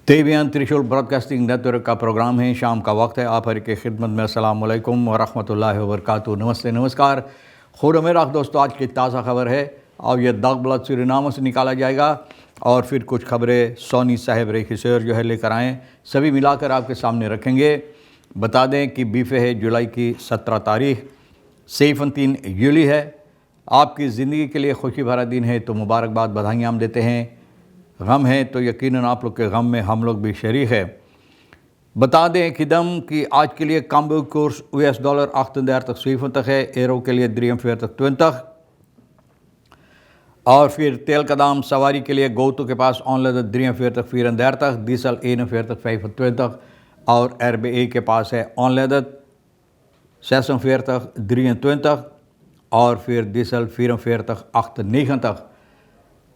Tebyan त्रिशूल broadcasting network का programme है। शाम का वक्त है। आप हर की खिदमत में अस्सलाम वालेकुम व रहमतुल्लाहि व बरकातुहू। नमस्ते नमस्कार। खुद मेरा दोस्तों, आज की ताज़ा खबर है और ये दागबलद सूरीनाम से निकाला जाएगा और फिर कुछ खबरें सोनी साहब रेखिसर जो है लेकर आएँ, सभी मिलाकर आपके सामने रखेंगे। बता दें कि बीफे है जुलाई की 17 तारीख, सैफुद्दीन यूली है। आपकी ज़िंदगी के लिए खुशी भरा दिन है तो मुबारकबाद, बधाइयाँ हम देते हैं। गम है तो यकीनन आप लोग के गम में हम लोग भी शरीक है। बता दें कि दम कि आज के लिए काम्बो कोर्स US डॉलर 38 है, एरो के लिए 43 और फिर तेल का दाम सवारी के लिए गोतु के पास ऑनलाइन 43 डीजल 41 और RBA के पास है ऑनलाइन 46 और फिर डीजल 44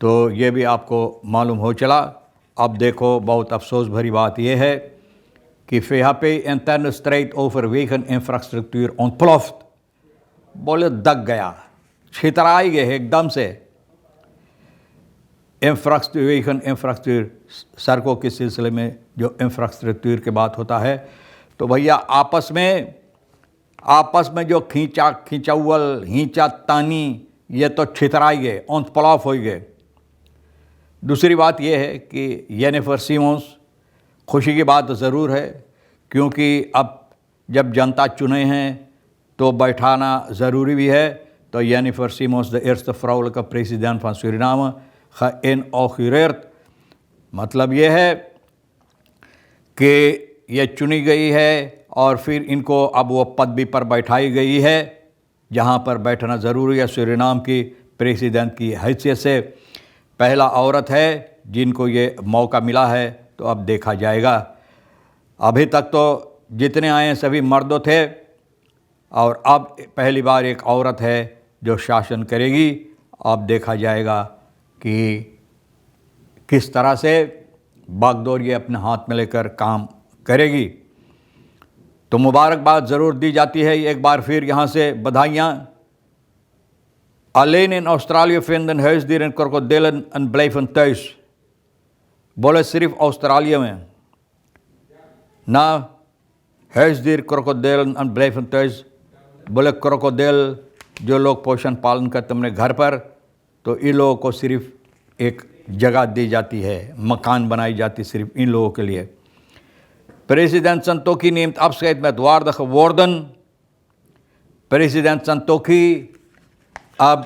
तो ये भी आपको मालूम हो चला। अब देखो, बहुत अफसोस भरी बात यह है कि FHP interne strijd over wegen infrastructuur ontploft। बोले दग गया, छितराई गए एकदम से। इंफ्रास्ट्रक्चर सड़कों के सिलसिले में जो इंफ्रास्ट्रक्चर की बात होता है तो भैया आपस में जो खींचाउल हिंचा तानी ये तो छितराई गए, ontploft हो गए। दूसरी बात यह है कि येनिफर सिमोंस, खुशी की बात ज़रूर है क्योंकि अब जब जनता चुने हैं तो बैठाना ज़रूरी भी है। तो Jennifer Simmons the eerste vrouwelijke president van Suriname geïnaugureerd, मतलब ये है कि ये चुनी गई है और फिर इनको अब वो पदवी पर बैठाई गई है जहाँ पर बैठना ज़रूरी है। सूरीनाम की प्रेसिडेंट की हैसियत से पहला औरत है जिनको ये मौका मिला है, तो अब देखा जाएगा। अभी तक तो जितने आए सभी मर्दों थे और अब पहली बार एक औरत है जो शासन करेगी। अब देखा जाएगा कि किस तरह से बागडोर ये अपने हाथ में लेकर काम करेगी। तो मुबारकबाद ज़रूर दी जाती है एक बार फिर यहाँ से बधाइयाँ। Alleen in Australië vinden huisdieren krokodillen en blijven thuis। बोले सिर्फ ऑस्ट्रेलिया में ना huisdier krokodillen en blijven thuis। बोले क्रोकोडिल जो लोग पोषण पालन करते हैं अपने घर पर, तो इन लोगों को सिर्फ एक जगह दी जाती है, मकान बनाई जाती सिर्फ इन लोगों के लिए। President Santokhi neemt afscheid met waardige woorden। President Santokhi अब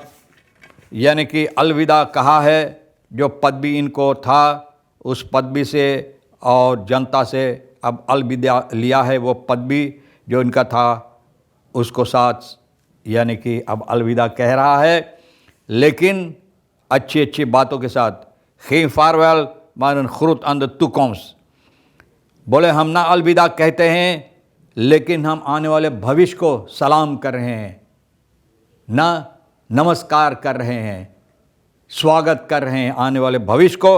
यानी कि अलविदा कहा है। जो पदवी इनको था उस पदवी से और जनता से अब अलविदा लिया है। वो पदवी जो इनका था उसको साथ यानी कि अब अलविदा कह रहा है, लेकिन अच्छी अच्छी बातों के साथ। geen vaarwel maar een groet aan de toekomst। बोले हम ना अलविदा कहते हैं लेकिन हम आने वाले भविष्य को सलाम कर रहे हैं, ना नमस्कार कर रहे हैं, स्वागत कर रहे हैं। आने वाले भविष्य को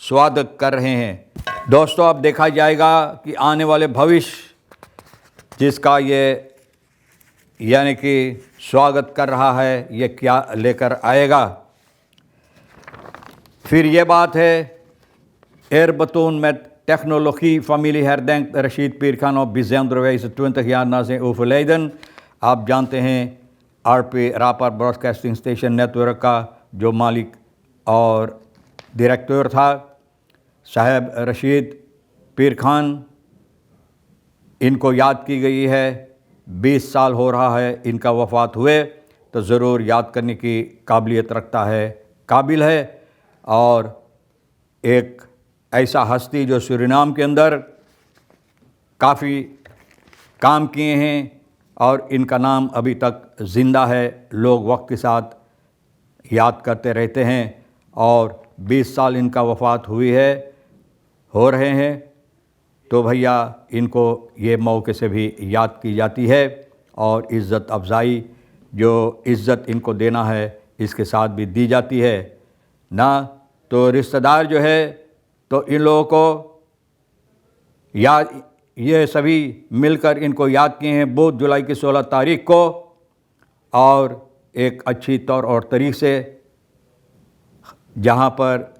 स्वागत कर रहे हैं। दोस्तों, अब देखा जाएगा कि आने वाले भविष्य जिसका ये यानी कि स्वागत कर रहा है ये क्या लेकर आएगा। फिर ये बात है eerbetoon met technologie familie herdenkt Rashid Pirkhan op bijzondere wijze 20 jaar na zijn overlijden। आप जानते हैं RP rapper broadcasting station network का जो मालिक और डायरेक्टर था साहब रशीद पीर खान, इनको याद की गई है। 20 साल हो रहा है इनका वफ़ात हुए, तो ज़रूर याद करने की काबिलियत रखता है, काबिल है और एक ऐसा हस्ती जो सूरीनाम के अंदर काफ़ी काम किए हैं और इनका नाम अभी तक ज़िंदा है। लोग वक्त के साथ याद करते रहते हैं और 20 साल इनका वफ़ात हुई है, हो रहे हैं, तो भैया इनको ये मौके से भी याद की जाती है और इज़्ज़त अफ़ज़ाई जो इज़्ज़त इनको देना है इसके साथ भी दी जाती है ना। तो रिश्तेदार जो है तो इन लोगों को याद, ये सभी मिलकर इनको याद किए हैं 2 जुलाई की 16 तारीख को और एक अच्छी तौर और तरीक़े से, जहाँ पर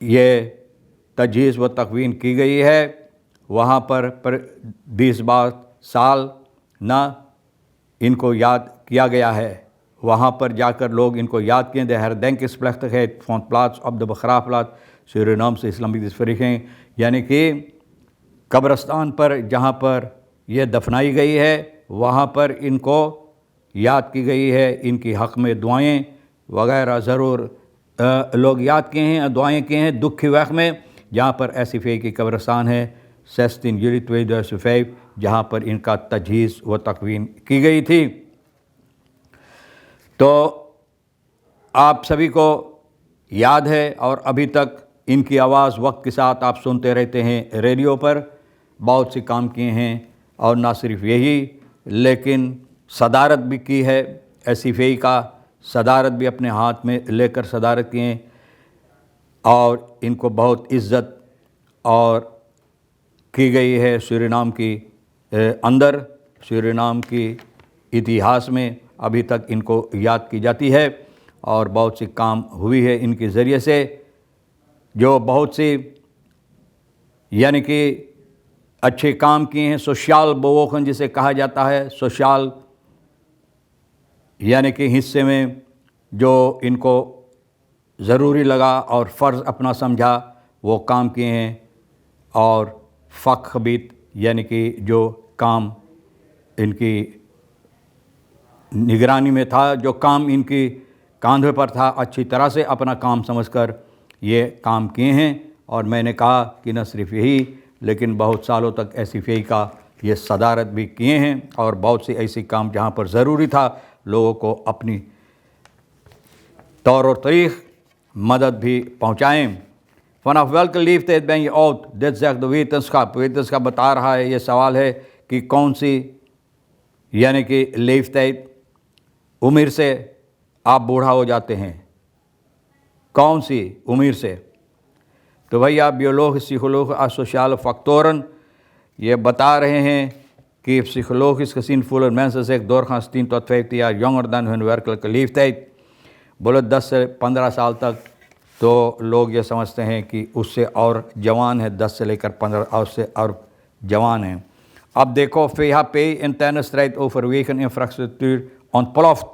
ये तजहीज़ व तकवीन की गई है वहाँ पर 20 साल ना इनको याद किया गया है। वहाँ पर जाकर लोग इनको याद किए। de herdenkingsplechtigheid vond plaats op de begraafplaats Surinaamse Islamitische Vereniging, यानी कि कब्रस्तान पर जहाँ पर यह दफनाई गई है वहाँ पर इनको याद की गई है। इनकी हक़ में दुआएं वगैरह ज़रूर लोग याद किए हैं, दुआएं किए हैं दुख के वक्त में। जहाँ पर एसिफे की कब्रस्तान है 16 juli 2005 जहाँ पर इनका तजहीज़ व तकवीन की गई थी। तो आप सभी को याद है और अभी तक इनकी आवाज़ वक्त के साथ आप सुनते रहते हैं रेडियो पर। बहुत से काम किए हैं और ना सिर्फ यही लेकिन सदारत भी की है। एसिफे का सदारत भी अपने हाथ में लेकर सदारत किए और इनको बहुत इज़्ज़त और की गई है सूरीनाम की अंदर। सूरीनाम की इतिहास में अभी तक इनको याद की जाती है और बहुत सी काम हुई है इनके ज़रिए से, जो बहुत सी यानी कि अच्छे काम किए हैं। सोशल बेवकूफ़ जिसे कहा जाता है, सोशल यानी कि हिस्से में जो इनको ज़रूरी लगा और फ़र्ज़ अपना समझा वो काम किए हैं। और फ़खबीत यानी कि जो काम इनकी निगरानी में था, जो काम इनकी कांधे पर था, अच्छी तरह से अपना काम समझकर ये काम किए हैं। और मैंने कहा कि न सिर्फ यही लेकिन बहुत सालों तक एसिफे का ये सदारत भी किए हैं और बहुत से ऐसे काम जहाँ पर ज़रूरी था लोगों को अपनी तौर और तरीक़ मदद भी पहुँचाएँ। Vanaf welke leeftijd ben je oud? Dit zegt de wetenschap. wetenschap बता रहा है, ये सवाल है कि कौन सी यानी कि लेफ्टाइड उम्र से आप बूढ़ा हो जाते हैं, कौन सी उम्र से? तो भैया bioloog, psycholoog, asociale factoren ये बता रहे हैं कि psychologisch gezien voelen mensen zich doorgaans 10 tot 15 jaar jonger dan hun werkelijke leeftijd। बोले 10 से 15 साल तक तो लोग ये समझते हैं कि उससे और जवान है, 10 से लेकर 15 और से और जवान हैं। अब देखो VHP interne strijd over wegeninfrastructuur ontploft।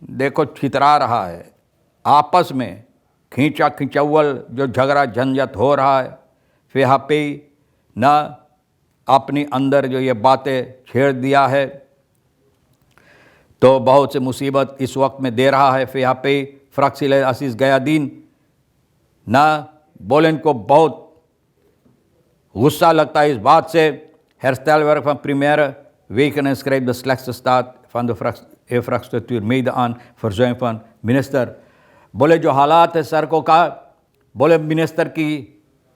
देखो छितरा रहा है आपस में, खींचा खिंचौल जो झगड़ा झंझट हो रहा है। VHP ना अपनी अंदर जो ये बातें छेड़ दिया है तो बहुत से मुसीबत इस वक्त में दे रहा है। VHP फ्रैक्सिल असीस गयादीन ना बोले, इनको बहुत गुस्सा लगता है इस बात से। herstelwerk van primaire wegen schrijft de slechtste staat van de infrastructuur mede aan verzuim van minister। बोले जो हालात है सड़कों का, बोले मिनिस्टर की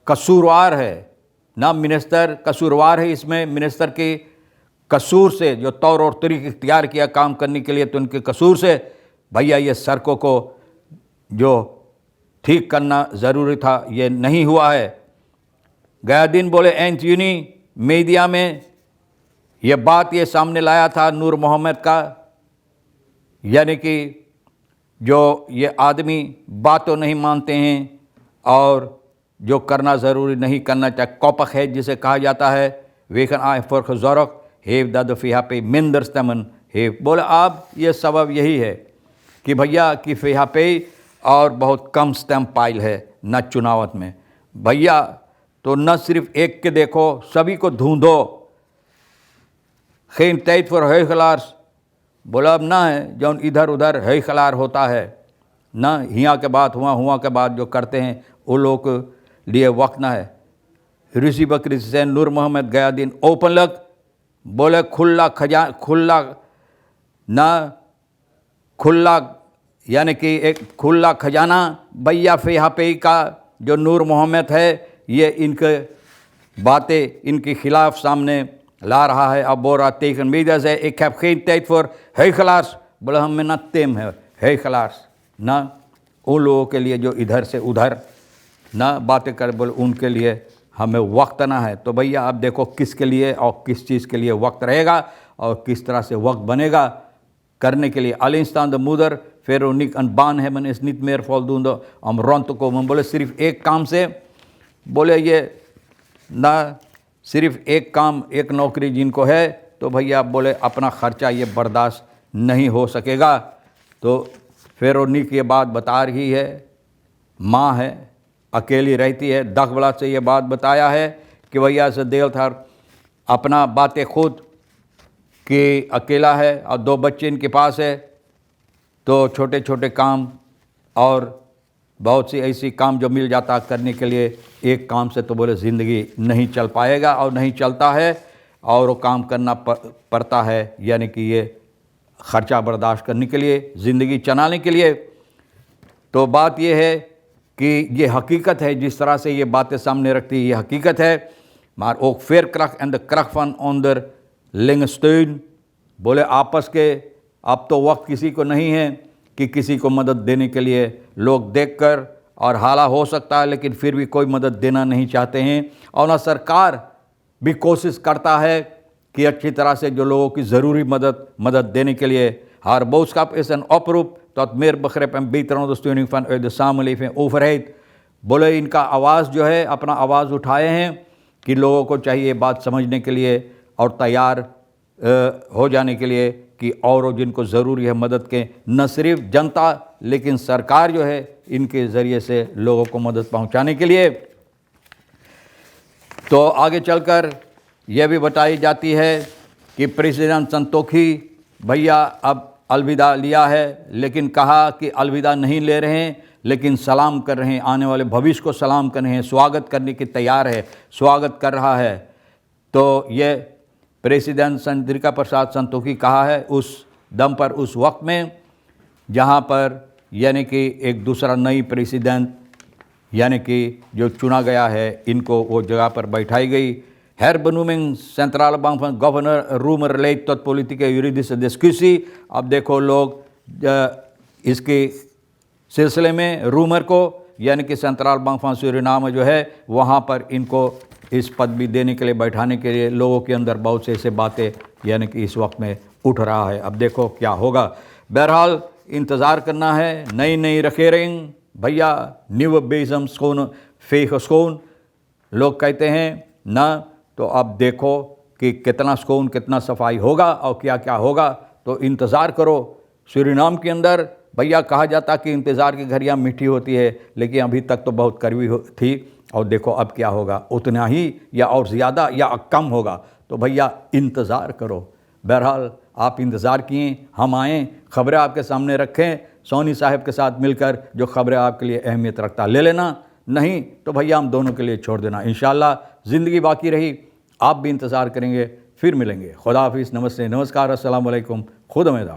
कसूरवार है ना, मिनिस्टर कसूरवार है इसमें। मिनिस्टर के कसूर से जो तौर और तरीक़ा इख्तियार किया काम करने के लिए, तो उनके कसूर से भैया ये सड़कों को जो ठीक करना ज़रूरी था ये नहीं हुआ है। गया दिन बोले एंटनी मीडिया में ये बात ये सामने लाया था नूर मोहम्मद का, यानी कि जो ये आदमी बातों नहीं मानते हैं और जो करना ज़रूरी नहीं करना चाहिए, कॉपक है जिसे कहा जाता है। वेकन आए फर्क ज़ौरक हेव दाद फ़िहापे मिंदर स्तमन हेव। बोले अब ये सबब यही है कि भैया कि फ़िहापे और बहुत कम स्टैम्प पाइल है न चुनावत में भैया। तो न सिर्फ एक के देखो, सभी को ढूंढो। geen tijd voor huigelaars। बोला अब ना है जो इधर उधर है खलार होता है ना, हिया के बाद हुआ के बाद जो करते हैं वो लोग के लिए वक्त ना है। ऋषि बकरी हुसैन नूर मोहम्मद गया दिन ओपन लग बोले खुला यानी कि एक खुला खजाना भैया फ़िहापे का जो नूर मोहम्मद है ये इनके बातें इनके खिलाफ सामने ला रहा है। अब बोल रहा tegen media zei ik heb geen tijd voor huigelaars। बोला हम में ना तेम है huigelaars ना उन लोगों के लिए जो इधर से उधर ना बातें कर, बोले उनके लिए हमें वक्त ना है। तो भैया आप देखो किसके लिए और किस चीज़ के लिए वक्त रहेगा और किस तरह से वक्त बनेगा करने के लिए। alleen staan de moeder Veronique een baan hebben is niet meer voldoende om rond te komen। बोले सिर्फ एक काम से बोले ये ना सिर्फ एक काम एक नौकरी जिनको है तो भैया बोले अपना ख़र्चा ये बर्दाश्त नहीं हो सकेगा। तो फिर उन्हीं की बात बता रही है, माँ है, अकेली रहती है, दखबला से ये बात बताया है कि भैया से देल था अपना बातें खुद कि अकेला है और 2 बच्चे इनके पास है, तो छोटे छोटे काम और बहुत सी ऐसी काम जो मिल जाता करने के लिए, एक काम से तो बोले ज़िंदगी नहीं चल पाएगा और नहीं चलता है और वो काम करना पड़ता है, यानी कि ये ख़र्चा बर्दाश्त करने के लिए, ज़िंदगी चलाने के लिए। तो बात ये है कि ये हकीकत है, जिस तरह से ये बातें सामने रखती है ये हकीकत है। मार ओक फेर क्रख एंड द क्रख फन ऑन लिंगस्टेन, बोले आपस के अब तो वक्त किसी को नहीं है कि किसी को मदद देने के लिए, लोग देखकर और हाला हो सकता है लेकिन फिर भी कोई मदद देना नहीं चाहते हैं। और ना सरकार भी कोशिश करता है कि अच्छी तरह से जो लोगों की ज़रूरी मदद देने के लिए हर बोस्काप इस N oproep tot meer begrip en betere ondersteuning vanuit de samenleving overheid। बोले इनका आवाज़ जो है, अपना आवाज़ उठाए हैं कि लोगों को चाहिए बात समझने के लिए और तैयार हो जाने के लिए कि और जिनको ज़रूरी है मदद के, न सिर्फ जनता लेकिन सरकार जो है इनके ज़रिए से लोगों को मदद पहुंचाने के लिए। तो आगे चलकर यह भी बताई जाती है कि प्रेसिडेंट संतोखी भैया अब अलविदा लिया है, लेकिन कहा कि अलविदा नहीं ले रहे हैं लेकिन सलाम कर रहे हैं, आने वाले भविष्य को सलाम कर रहे हैं, स्वागत करने के तैयार है, स्वागत कर रहा है। तो ये प्रेसिडेंट चंद्रिका प्रसाद संतोखी कहा है उस दम पर, उस वक्त में जहाँ पर यानी कि एक दूसरा नई प्रेसिडेंट यानी कि जो चुना गया है, इनको वो जगह पर बैठाई गई। Herbenoeming Centrale Bank van Governor Roemer leidt tot politieke juridische discussie। अब देखो लोग इसके सिलसिले में रूमर को यानी कि सेंट्रल बैंक ऑफ सूरीनाम जो है वहाँ पर इनको इस पद भी देने के लिए, बैठाने के लिए लोगों के अंदर बहुत से ऐसे बातें यानी कि इस वक्त में उठ रहा है। अब देखो क्या होगा। बहरहाल इंतज़ार करना है। नई रखेरिंग भैया न्यू बेजम स्कोन फेक स्कोन लोग कहते हैं ना, तो अब देखो कि कितना सुकून, कितना सफाई होगा और क्या क्या होगा। तो इंतज़ार करो। सूरीनाम के अंदर भैया कहा जाता कि इंतज़ार की घड़ियाँ मीठी होती है, लेकिन अभी तक तो बहुत कड़वी थी और देखो अब क्या होगा, उतना ही या और ज़्यादा या कम होगा। तो भैया इंतज़ार करो। बहरहाल आप इंतज़ार किए, हम आएँ, ख़बरें आपके सामने रखें, सोनी साहब के साथ मिलकर जो ख़बरें आपके लिए अहमियत रखता ले लेना, नहीं तो भैया हम दोनों के लिए छोड़ देना। इंशाअल्लाह ज़िंदगी बाकी रही, आप भी इंतज़ार करेंगे, फिर मिलेंगे। खुदा हाफिज़, नमस्ते, नमस्कार, अस्सलाम वालेकुम, खुद उम्मीद।